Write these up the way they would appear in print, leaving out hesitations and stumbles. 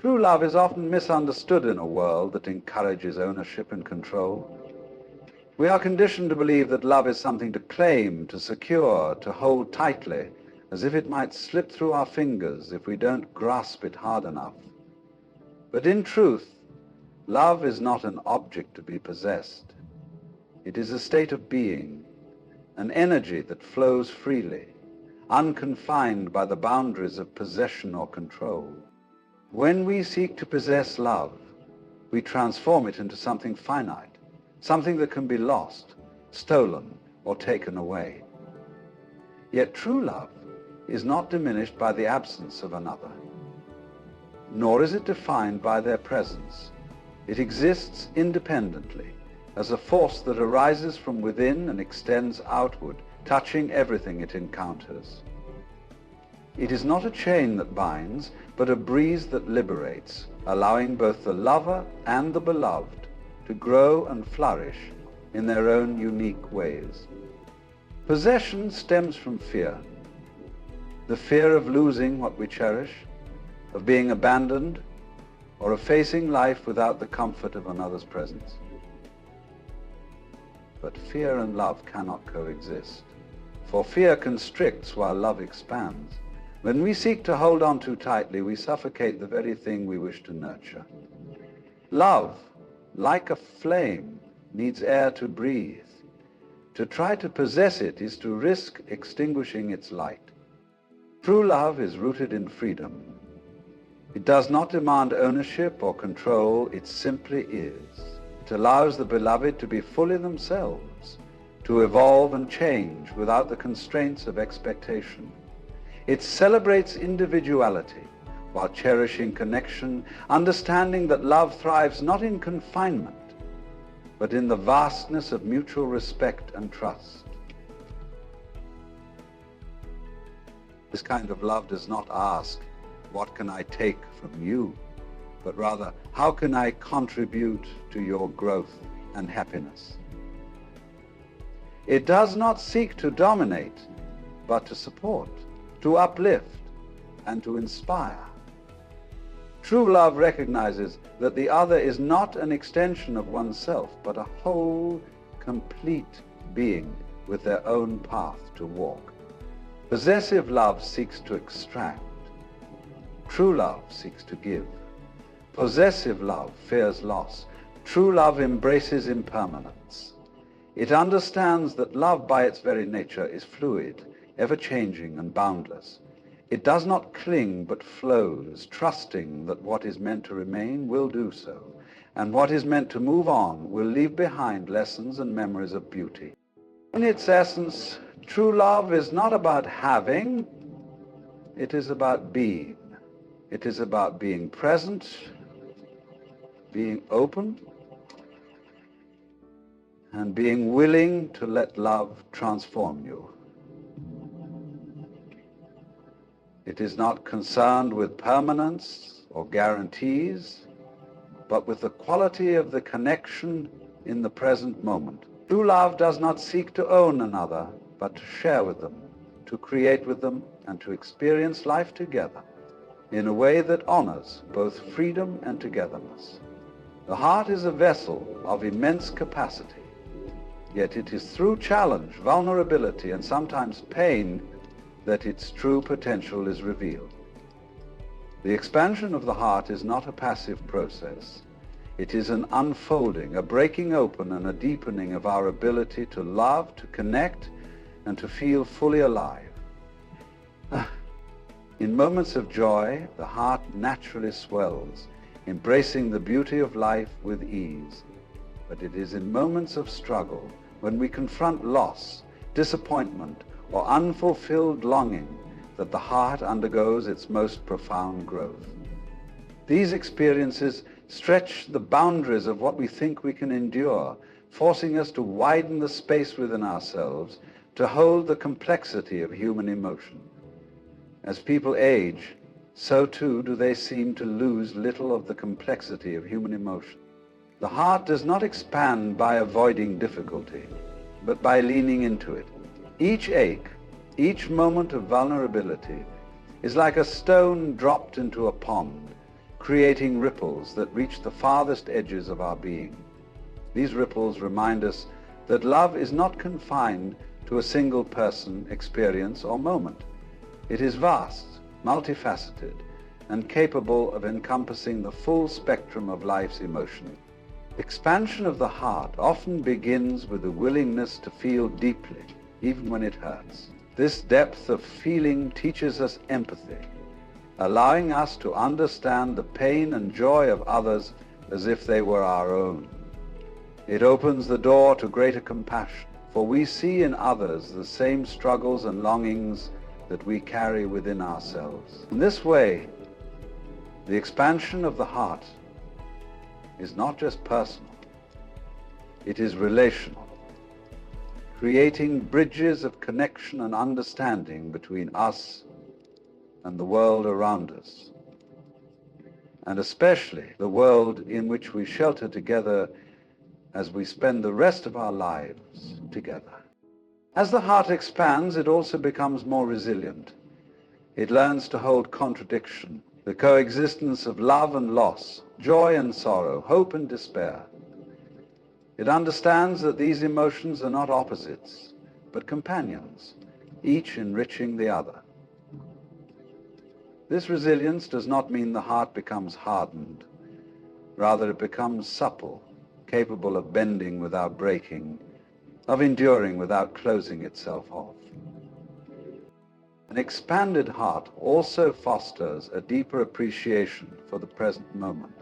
True love is often misunderstood in a world that encourages ownership and control. We are conditioned to believe that love is something to claim, to secure, to hold tightly, as if it might slip through our fingers if we don't grasp it hard enough. But in truth, love is not an object to be possessed. It is a state of being, an energy that flows freely, unconfined by the boundaries of possession or control. When we seek to possess love, we transform it into something finite, something that can be lost, stolen, or taken away. Yet true love is not diminished by the absence of another, nor is it defined by their presence. It exists independently as a force that arises from within and extends outward, touching everything it encounters. It is not a chain that binds, but a breeze that liberates, allowing both the lover and the beloved to grow and flourish in their own unique ways. Possession stems from fear. The fear of losing what we cherish, of being abandoned, or of facing life without the comfort of another's presence. But fear and love cannot coexist, for fear constricts while love expands. When we seek to hold on too tightly, we suffocate the very thing we wish to nurture. Love, like a flame, needs air to breathe. To try to possess it is to risk extinguishing its light. True love is rooted in freedom. It does not demand ownership or control, it simply is. It allows the beloved to be fully themselves, to evolve and change without the constraints of expectation. It celebrates individuality while cherishing connection, understanding that love thrives not in confinement, but in the vastness of mutual respect and trust. This kind of love does not ask, "What can I take from you?" but rather, "How can I contribute to your growth and happiness?" It does not seek to dominate, but to support, to uplift, and to inspire. True love recognizes that the other is not an extension of oneself, but a whole, complete being with their own path to walk. Possessive love seeks to extract. True love seeks to give. Possessive love fears loss. True love embraces impermanence. It understands that love by its very nature is fluid, ever-changing and boundless. It does not cling but flows, trusting that what is meant to remain will do so, and what is meant to move on will leave behind lessons and memories of beauty. In its essence, true love is not about having, it is about being. It is about being present, being open, and being willing to let love transform you. It is not concerned with permanence or guarantees, but with the quality of the connection in the present moment. True love does not seek to own another, but to share with them, to create with them, and to experience life together in a way that honors both freedom and togetherness. The heart is a vessel of immense capacity, yet it is through challenge, vulnerability, and sometimes pain that its true potential is revealed. The expansion of the heart is not a passive process. It is an unfolding, a breaking open and a deepening of our ability to love, to connect, and to feel fully alive. In moments of joy, the heart naturally swells, embracing the beauty of life with ease. But it is in moments of struggle, when we confront loss, disappointment, or unfulfilled longing, that the heart undergoes its most profound growth. These experiences stretch the boundaries of what we think we can endure, forcing us to widen the space within ourselves to hold the complexity of human emotion. As people age, so too do they seem to lose little of the complexity of human emotion. The heart does not expand by avoiding difficulty, but by leaning into it. Each ache, each moment of vulnerability is like a stone dropped into a pond, creating ripples that reach the farthest edges of our being. These ripples remind us that love is not confined to a single person, experience, or moment. It is vast, multifaceted, and capable of encompassing the full spectrum of life's emotions. Expansion of the heart often begins with the willingness to feel deeply, even when it hurts. This depth of feeling teaches us empathy, allowing us to understand the pain and joy of others as if they were our own. It opens the door to greater compassion, for we see in others the same struggles and longings that we carry within ourselves. In this way, the expansion of the heart is not just personal, it is relational, creating bridges of connection and understanding between us and the world around us, and especially the world in which we shelter together as we spend the rest of our lives together. As the heart expands, it also becomes more resilient. It learns to hold contradiction, the coexistence of love and loss, joy and sorrow, hope and despair. It understands that these emotions are not opposites, but companions, each enriching the other. This resilience does not mean the heart becomes hardened. Rather, it becomes supple, capable of bending without breaking, of enduring without closing itself off. An expanded heart also fosters a deeper appreciation for the present moment.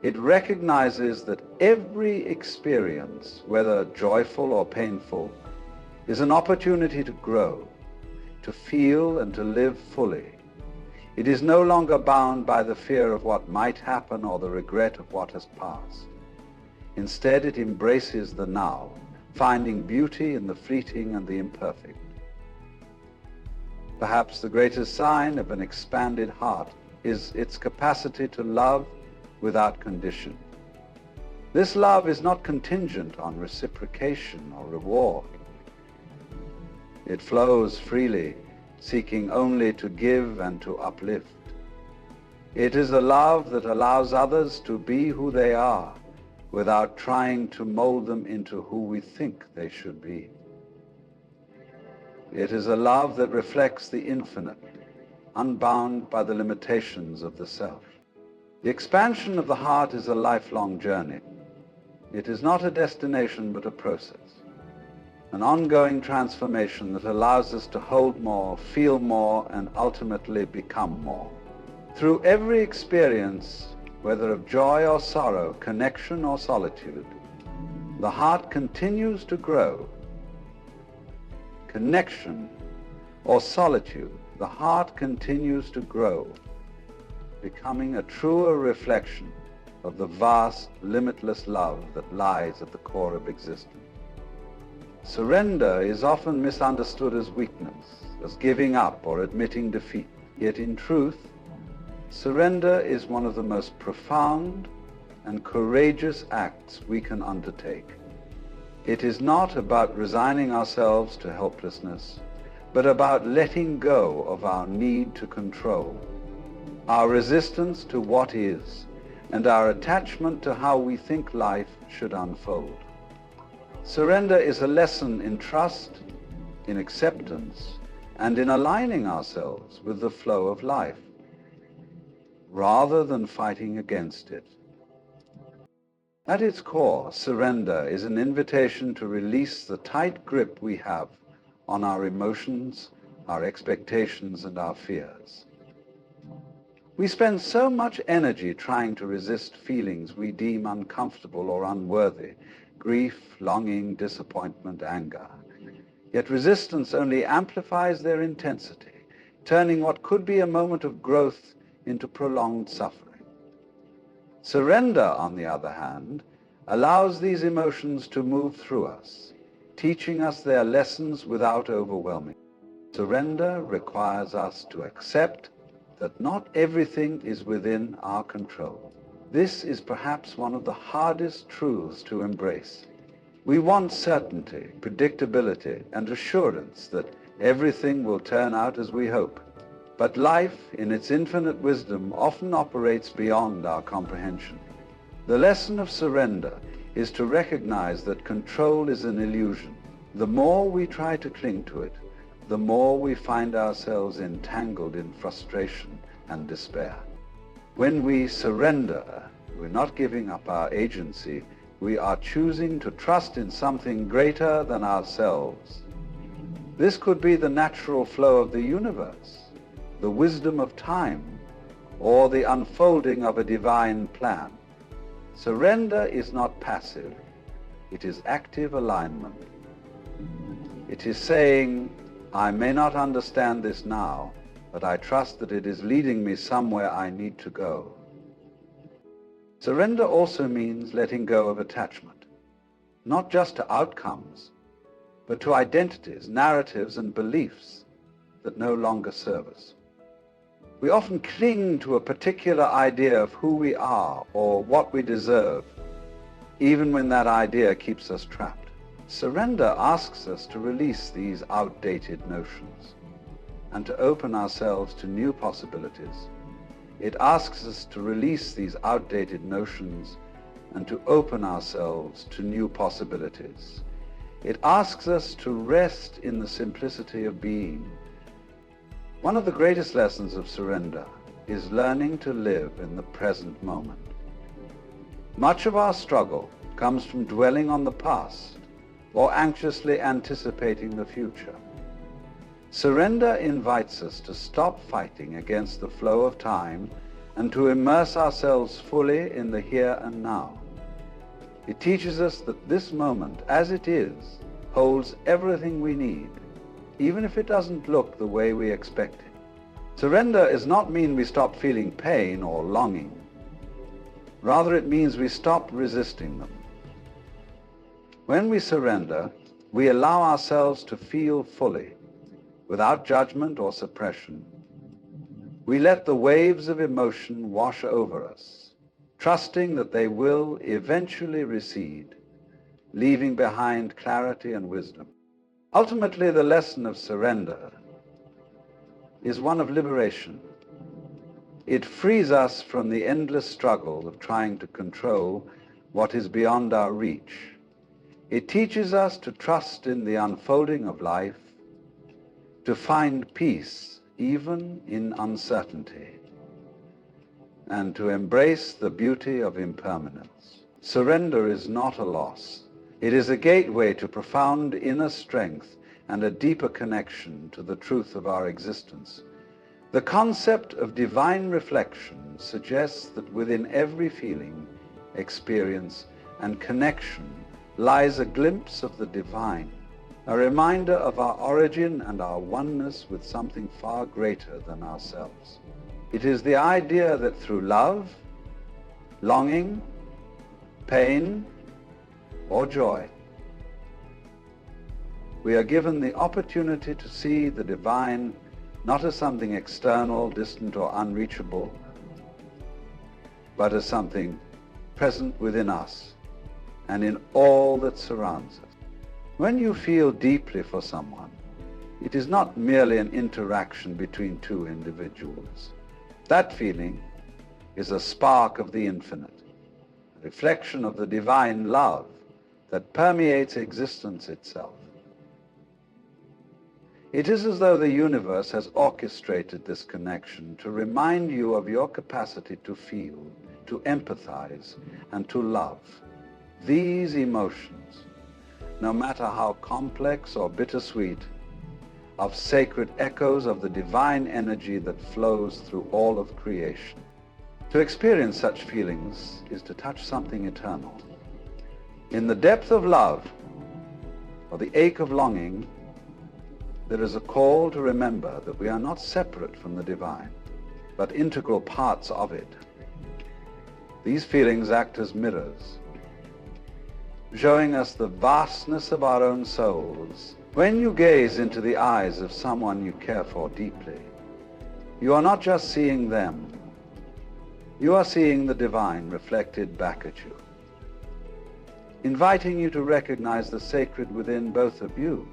It recognizes that every experience, whether joyful or painful, is an opportunity to grow, to feel and to live fully. It is no longer bound by the fear of what might happen or the regret of what has passed. Instead, it embraces the now, finding beauty in the fleeting and the imperfect. Perhaps the greatest sign of an expanded heart is its capacity to love without condition. This love is not contingent on reciprocation or reward. It flows freely, seeking only to give and to uplift. It is a love that allows others to be who they are without trying to mold them into who we think they should be. It is a love that reflects the infinite, unbound by the limitations of the self. The expansion of the heart is a lifelong journey. It is not a destination but a process, an ongoing transformation that allows us to hold more, feel more, and ultimately become more. Through every experience, whether of joy or sorrow, connection or solitude, the heart continues to grow. Connection or solitude, the heart continues to grow, becoming a truer reflection of the vast, limitless love that lies at the core of existence. Surrender is often misunderstood as weakness, as giving up or admitting defeat. Yet in truth, surrender is one of the most profound and courageous acts we can undertake. It is not about resigning ourselves to helplessness, but about letting go of our need to control, our resistance to what is, and our attachment to how we think life should unfold. Surrender is a lesson in trust, in acceptance, and in aligning ourselves with the flow of life, rather than fighting against it. At its core, surrender is an invitation to release the tight grip we have on our emotions, our expectations, and our fears. We spend so much energy trying to resist feelings we deem uncomfortable or unworthy, grief, longing, disappointment, anger. Yet resistance only amplifies their intensity, turning what could be a moment of growth into prolonged suffering. Surrender, on the other hand, allows these emotions to move through us, teaching us their lessons without overwhelming. Surrender requires us to accept that not everything is within our control. This is perhaps one of the hardest truths to embrace. We want certainty, predictability, and assurance that everything will turn out as we hope. But life, in its infinite wisdom, often operates beyond our comprehension. The lesson of surrender is to recognize that control is an illusion. The more we try to cling to it, the more we find ourselves entangled in frustration and despair. When we surrender, we're not giving up our agency. We are choosing to trust in something greater than ourselves. This could be the natural flow of the universe, the wisdom of time, or the unfolding of a divine plan. Surrender is not passive. It is active alignment. It is saying, I may not understand this now, but I trust that it is leading me somewhere I need to go. Surrender also means letting go of attachment, not just to outcomes, but to identities, narratives, and beliefs that no longer serve us. We often cling to a particular idea of who we are or what we deserve, even when that idea keeps us trapped. Surrender asks us to release these outdated notions and to open ourselves to new possibilities. It asks us to release these outdated notions and to open ourselves to new possibilities. It asks us to rest in the simplicity of being. One of the greatest lessons of surrender is learning to live in the present moment. Much of our struggle comes from dwelling on the past or anxiously anticipating the future. Surrender invites us to stop fighting against the flow of time and to immerse ourselves fully in the here and now. It teaches us that this moment, as it is, holds everything we need, even if it doesn't look the way we expect it. Surrender does not mean we stop feeling pain or longing. Rather, it means we stop resisting them. When we surrender, we allow ourselves to feel fully, without judgment or suppression. We let the waves of emotion wash over us, trusting that they will eventually recede, leaving behind clarity and wisdom. Ultimately, the lesson of surrender is one of liberation. It frees us from the endless struggle of trying to control what is beyond our reach. It teaches us to trust in the unfolding of life, to find peace even in uncertainty, and to embrace the beauty of impermanence. Surrender is not a loss. It is a gateway to profound inner strength and a deeper connection to the truth of our existence. The concept of divine reflection suggests that within every feeling, experience, and connection lies a glimpse of the divine, a reminder of our origin and our oneness with something far greater than ourselves. It is the idea that through love, longing, pain, or joy, we are given the opportunity to see the divine not as something external, distant, or unreachable, but as something present within us and in all that surrounds us. When you feel deeply for someone, it is not merely an interaction between two individuals. That feeling is a spark of the infinite, a reflection of the divine love that permeates existence itself. It is as though the universe has orchestrated this connection to remind you of your capacity to feel, to empathize, and to love. These emotions, no matter how complex or bittersweet, are sacred echoes of the divine energy that flows through all of creation. To experience such feelings is to touch something eternal. In the depth of love, or the ache of longing, there is a call to remember that we are not separate from the divine, but integral parts of it. These feelings act as mirrors, showing us the vastness of our own souls. When you gaze into the eyes of someone you care for deeply, you are not just seeing them, you are seeing the divine reflected back at you, inviting you to recognize the sacred within both of you.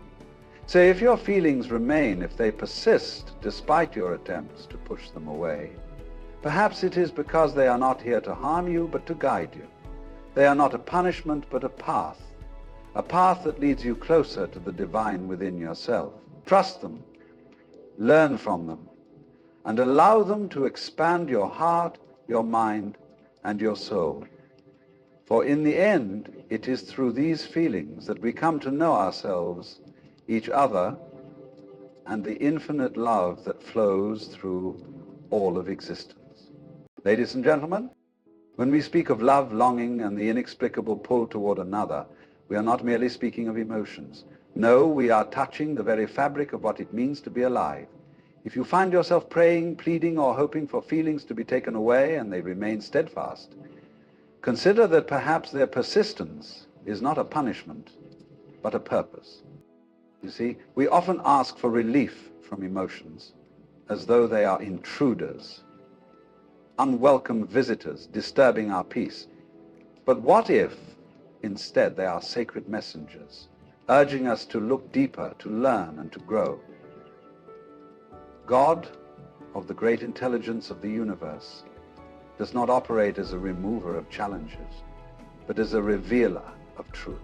So if your feelings remain, if they persist despite your attempts to push them away, perhaps it is because they are not here to harm you but to guide you. They are not a punishment but a path that leads you closer to the divine within yourself. Trust them, learn from them, and allow them to expand your heart, your mind, and your soul. For in the end, it is through these feelings that we come to know ourselves, each other, and the infinite love that flows through all of existence. Ladies and gentlemen, when we speak of love, longing, and the inexplicable pull toward another, we are not merely speaking of emotions. No, we are touching the very fabric of what it means to be alive. If you find yourself praying, pleading, or hoping for feelings to be taken away and they remain steadfast, consider that perhaps their persistence is not a punishment, but a purpose. You see, we often ask for relief from emotions as though they are intruders, unwelcome visitors disturbing our peace. But what if, instead, they are sacred messengers, urging us to look deeper, to learn, and to grow? God, of the great intelligence of the universe, does not operate as a remover of challenges, but as a revealer of truth.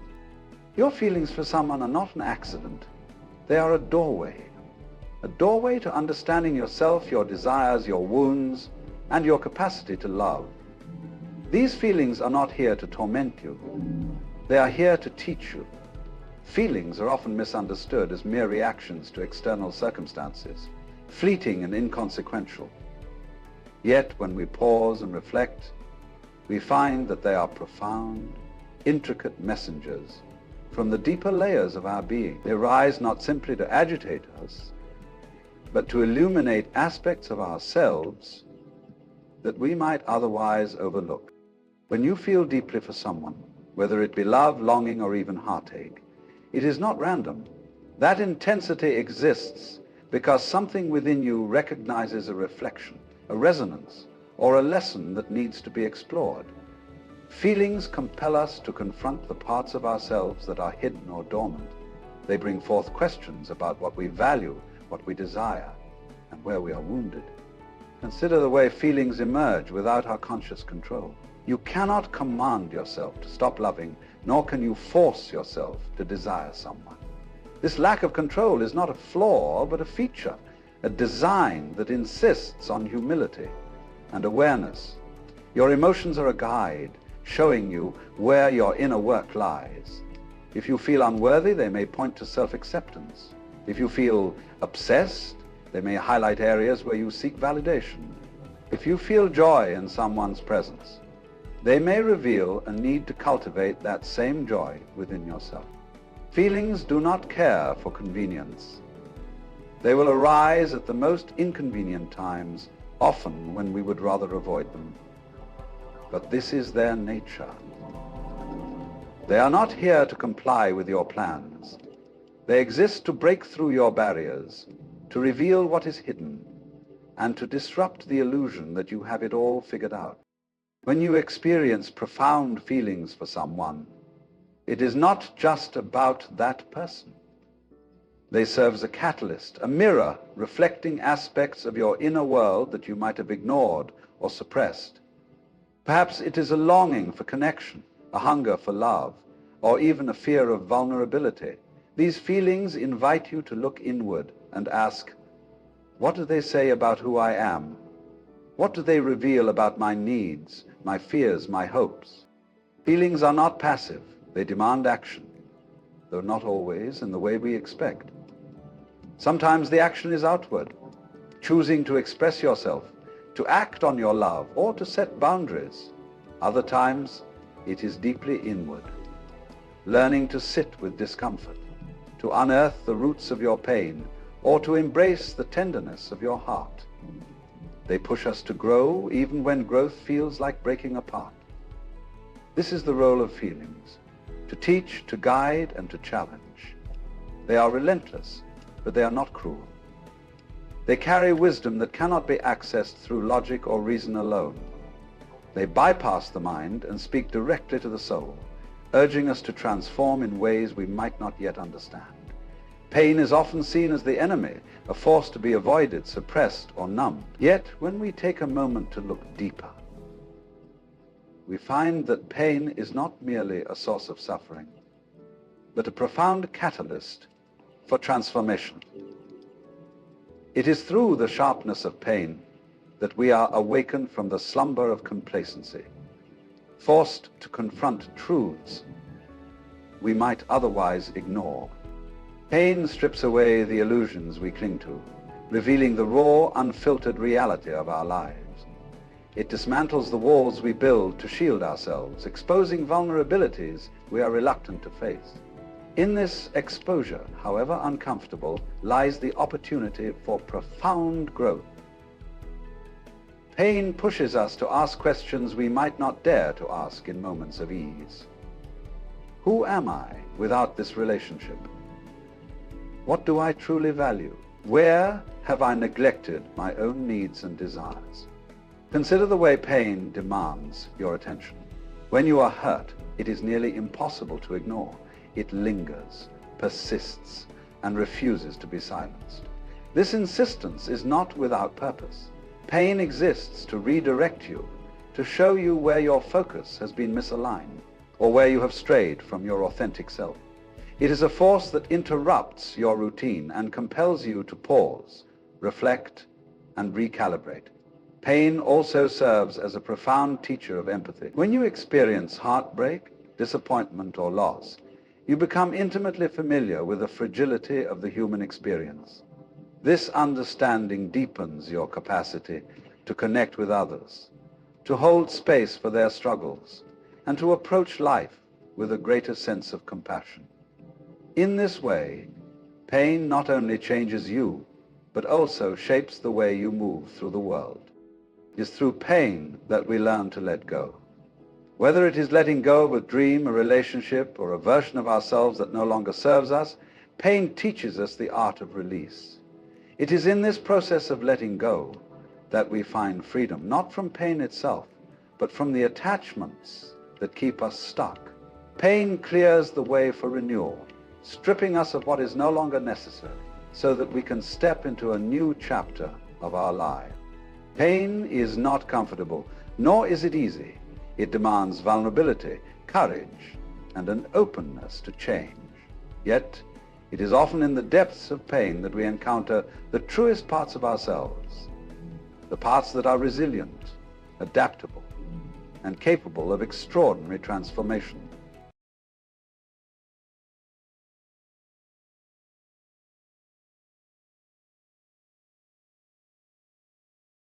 Your feelings for someone are not an accident. They are a doorway to understanding yourself, your desires, your wounds, and your capacity to love. These feelings are not here to torment you. They are here to teach you. Feelings are often misunderstood as mere reactions to external circumstances, fleeting and inconsequential. Yet, when we pause and reflect, we find that they are profound, intricate messengers from the deeper layers of our being. They rise not simply to agitate us, but to illuminate aspects of ourselves that we might otherwise overlook. When you feel deeply for someone, whether it be love, longing, or even heartache, it is not random. That intensity exists because something within you recognizes a reflection, a resonance, or a lesson that needs to be explored. Feelings compel us to confront the parts of ourselves that are hidden or dormant. They bring forth questions about what we value, what we desire, and where we are wounded. Consider the way feelings emerge without our conscious control. You cannot command yourself to stop loving, nor can you force yourself to desire someone. This lack of control is not a flaw, but a feature, a design that insists on humility and awareness. Your emotions are a guide, showing you where your inner work lies. If you feel unworthy, they may point to self-acceptance. If you feel obsessed, they may highlight areas where you seek validation. If you feel joy in someone's presence, they may reveal a need to cultivate that same joy within yourself. Feelings do not care for convenience. They will arise at the most inconvenient times, often when we would rather avoid them. But this is their nature. They are not here to comply with your plans. They exist to break through your barriers, to reveal what is hidden, and to disrupt the illusion that you have it all figured out. When you experience profound feelings for someone, it is not just about that person. They serve as a catalyst, a mirror reflecting aspects of your inner world that you might have ignored or suppressed. Perhaps it is a longing for connection, a hunger for love, or even a fear of vulnerability. These feelings invite you to look inward and ask, what do they say about who I am? What do they reveal about my needs, my fears, my hopes? Feelings are not passive. They demand action, though not always in the way we expect. Sometimes the action is outward, choosing to express yourself, to act on your love, or to set boundaries. Other times, it is deeply inward, learning to sit with discomfort, to unearth the roots of your pain, or to embrace the tenderness of your heart. They push us to grow even when growth feels like breaking apart. This is the role of feelings, to teach, to guide, and to challenge. They are relentless, but they are not cruel. They carry wisdom that cannot be accessed through logic or reason alone. They bypass the mind and speak directly to the soul, urging us to transform in ways we might not yet understand. Pain is often seen as the enemy, a force to be avoided, suppressed, or numbed. Yet, when we take a moment to look deeper, we find that pain is not merely a source of suffering, but a profound catalyst for transformation. It is through the sharpness of pain that we are awakened from the slumber of complacency, forced to confront truths we might otherwise ignore. Pain strips away the illusions we cling to, revealing the raw, unfiltered reality of our lives. It dismantles the walls we build to shield ourselves, exposing vulnerabilities we are reluctant to face. In this exposure, however uncomfortable, lies the opportunity for profound growth. Pain pushes us to ask questions we might not dare to ask in moments of ease. Who am I without this relationship? What do I truly value? Where have I neglected my own needs and desires? Consider the way pain demands your attention. When you are hurt, it is nearly impossible to ignore. It lingers, persists, and refuses to be silenced. This insistence is not without purpose. Pain exists to redirect you, to show you where your focus has been misaligned, or where you have strayed from your authentic self. It is a force that interrupts your routine and compels you to pause, reflect, and recalibrate. Pain also serves as a profound teacher of empathy. When you experience heartbreak, disappointment, or loss, you become intimately familiar with the fragility of the human experience. This understanding deepens your capacity to connect with others, to hold space for their struggles, and to approach life with a greater sense of compassion. In this way, pain not only changes you, but also shapes the way you move through the world. It is through pain that we learn to let go. Whether it is letting go of a dream, a relationship, or a version of ourselves that no longer serves us, pain teaches us the art of release. It is in this process of letting go that we find freedom, not from pain itself, but from the attachments that keep us stuck. Pain clears the way for renewal, stripping us of what is no longer necessary, so that we can step into a new chapter of our lives. Pain is not comfortable, nor is it easy. It demands vulnerability, courage, and an openness to change. Yet, it is often in the depths of pain that we encounter the truest parts of ourselves, the parts that are resilient, adaptable, and capable of extraordinary transformation.